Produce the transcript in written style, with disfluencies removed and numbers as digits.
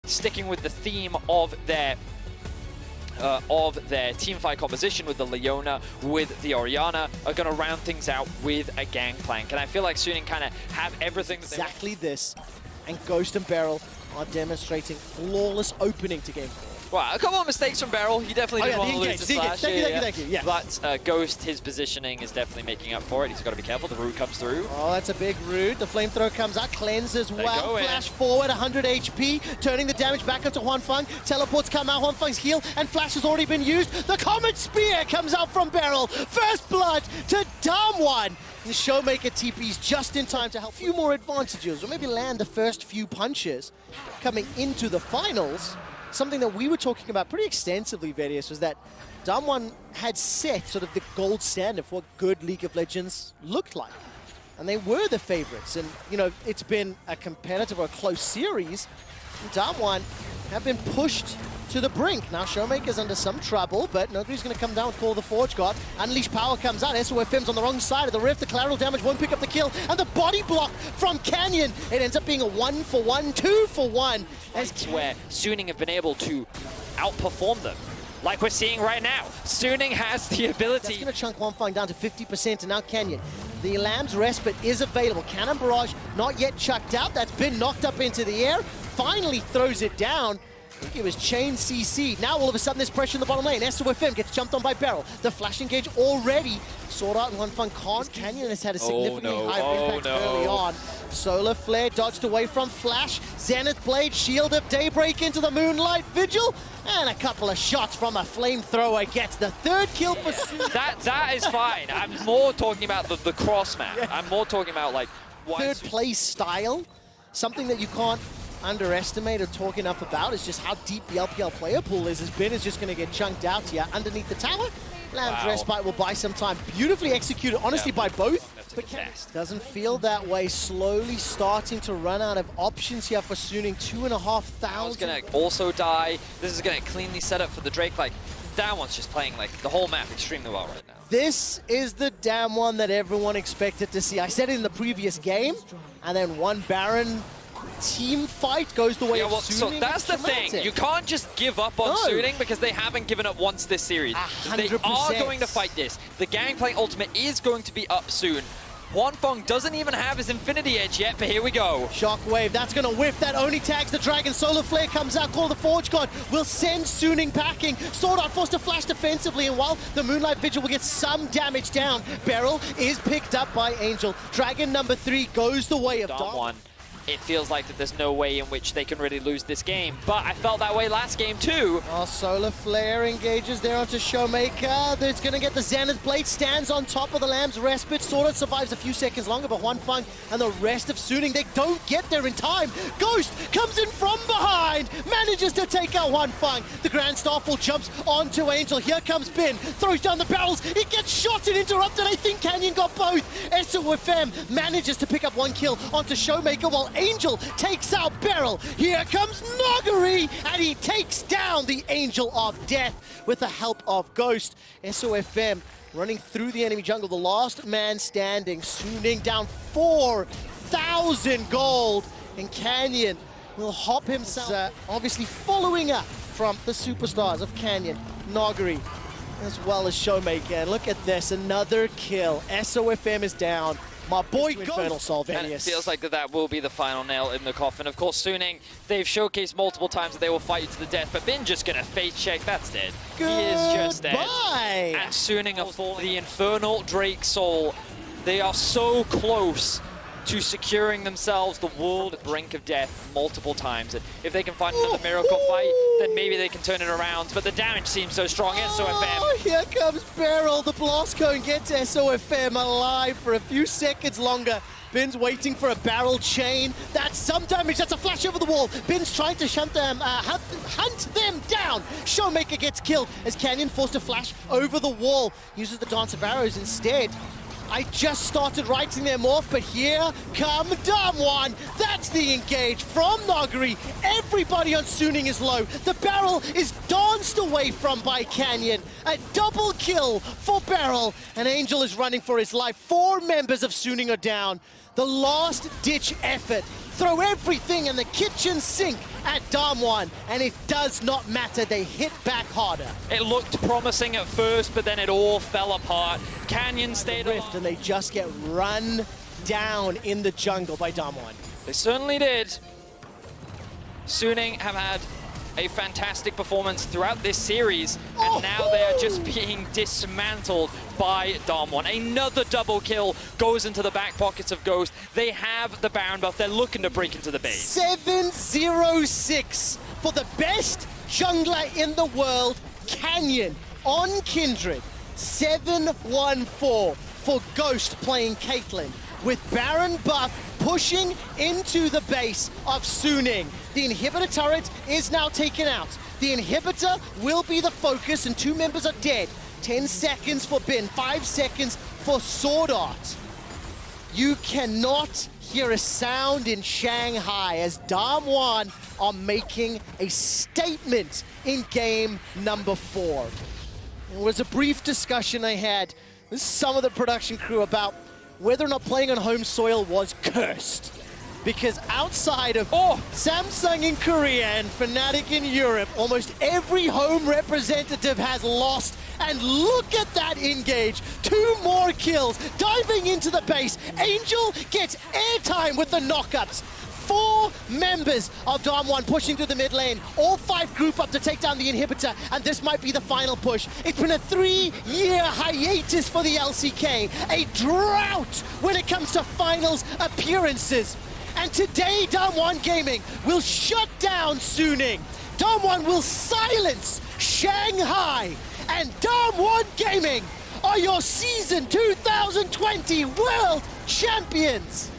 sticking with the theme of their teamfight composition with the Leona, with the Orianna, are going to round things out with a Gangplank. And I feel like Suning kind of have everything that exactly this. And Ghost and Beryl are demonstrating flawless opening to Game 4. Wow, a couple of mistakes from Beryl. He definitely didn't want to lose the slash. Thank you. Yeah. But Ghost, his positioning is definitely making up for it. He's got to be careful. The root comes through. Oh, that's a big root. The flamethrower comes out, cleanses well. Flash forward, 100 HP, turning the damage back onto Huanfeng. Teleports come out, Huanfeng's heal, and Flash has already been used. The Comet Spear comes out from Beryl. First blood to DAMWON. The Showmaker TP's just in time to help. A few more advantages, or maybe land the first few punches coming into the finals. Something that we were talking about pretty extensively, Various, was that DAMWON had set sort of the gold standard for what good League of Legends looked like. And they were the favorites. And, you know, it's been a competitive or a close series. And DAMWON have been pushed to the brink. Now Showmaker's under some trouble, but Nogri's going to come down with Call of the Forge God. Unleash Power comes out. SOFM's on the wrong side of the rift. The collateral damage won't pick up the kill. And the body block from Canyon. It ends up being a 1-for-1, 2-for-1. That's where Suning have been able to outperform them. Like we're seeing right now. Suning has the ability. That's going to chunk Huanfeng down to 50%, and now Canyon. The Lamb's Respite is available. Cannon Barrage not yet chucked out. That's been knocked up into the air. Finally throws it down. I think it was Chain CC. Now all of a sudden there's pressure in the bottom lane. SOFM gets jumped on by Beryl. The flash engage already. Sword Art and Huanfeng can't. Canyon has had a significantly higher impact early on. Solar Flare dodged away from Flash. Zenith Blade, Shield Up, Daybreak into the Moonlight Vigil. And a couple of shots from a Flamethrower gets the third kill for Suning. That is fine. I'm more talking about the cross map. Yeah. I'm more talking about like third place style. Something that you can't underestimate or talk enough about is just how deep the LPL player pool is. As Ben is just going to get chunked out here underneath the tower. Lamb's Respite will buy some time. Beautifully executed, honestly, by both. But doesn't feel that way. Slowly starting to run out of options here for Suning. 2,500. He's going to also die. This is going to cleanly set up for the Drake. Like, DAMWON's just playing like the whole map extremely well right now. This is the DAMWON that everyone expected to see. I said it in the previous game, and then one Baron team fight goes the way of Suning. So that's the thing. You can't just give up on Suning because they haven't given up once this series. 100%. They are going to fight this. The Gangplank ultimate is going to be up soon. Huanfeng doesn't even have his Infinity Edge yet, but here we go. Shockwave, that's going to whiff. That only tags the Dragon. Solar Flare comes out. Call the Forge God will send Suning packing. Sword Art forced to flash defensively, and while the Moonlight Vigil will get some damage down, Beryl is picked up by Angel. Dragon number 3 goes the way of DAMWON. It feels like that there's no way in which they can really lose this game, but I felt that way last game too. Oh, Solar Flare engages there onto Showmaker. It's going to get the Zenith Blade, stands on top of the Lamb's Respite. Sword Art survives a few seconds longer, but Huanfeng and the rest of Suning, they don't get there in time. Ghost comes in from behind, manages to take out Huanfeng. The Grand Starfall jumps onto Angel. Here comes Bin, throws down the barrels. It gets shot and interrupted. I think Canyon got both. SOFM manages to pick up one kill onto Showmaker while Angel takes out Beryl. Here comes Nogri, and he takes down the Angel of Death with the help of Ghost. SOFM running through the enemy jungle, the last man standing. Suning down 4,000 gold, and Canyon will hop himself. Obviously following up from the superstars of Canyon, Nogri, as well as Showmaker. And look at this, another kill. SOFM is down. My boy Infernal Soul, and it feels like that will be the final nail in the coffin. Of course, Suning, they've showcased multiple times that they will fight you to the death, but Bin just gonna face check. That's dead. He is just dead. And Suning are for the Infernal Drake Soul. They are so close to securing themselves the world brink of death multiple times. And if they can find another miracle fight, then maybe they can turn it around. But the damage seems so strong. SOFM. Here comes Beryl. The blast cone gets SOFM alive for a few seconds longer. Bin's waiting for a barrel chain. That's some damage. That's a flash over the wall. Bin's trying to hunt them down. Showmaker gets killed as Canyon forced to flash over the wall. Uses the Dance of Arrows instead. I just started writing them off, but here come DAMWON. That's the engage from Nogri. Everybody on Suning is low. The barrel is danced away from by Canyon. A double kill for Beryl, and Angel is running for his life. 4 members of Suning are down. The last-ditch effort throw everything in the kitchen sink at DAMWON, and it does not matter. They hit back harder. It looked promising at first, but then it all fell apart. Canyon stayed rift, and they just get run down in the jungle by DAMWON. They certainly did. Suning have had a fantastic performance throughout this series, and now they are just being dismantled by DAMWON. Another double kill goes into the back pockets of Ghost. They have the Baron buff. They're looking to break into the base. 7-0-6 for the best jungler in the world, Canyon on Kindred. 7-1-4 for Ghost playing Caitlyn, with Baron buff pushing into the base of Suning. The inhibitor turret is now taken out. The inhibitor will be the focus, and 2 members are dead. 10 seconds for Bin, 5 seconds for Sword Art. You cannot hear a sound in Shanghai as DAMWON are making a statement in game number 4. There was a brief discussion I had with some of the production crew about whether or not playing on home soil was cursed. Because outside of Samsung in Korea and Fnatic in Europe, almost every home representative has lost. And look at that engage. 2 more kills, diving into the base. Angel gets airtime with the knockups. 4 members of DAMWON pushing to the mid lane. All 5 group up to take down the inhibitor, and this might be the final push. It's been a 3-year hiatus for the LCK, a drought when it comes to finals appearances. And today, DAMWON Gaming will shut down Suning. DAMWON will silence Shanghai, and DAMWON Gaming are your season 2020 world champions.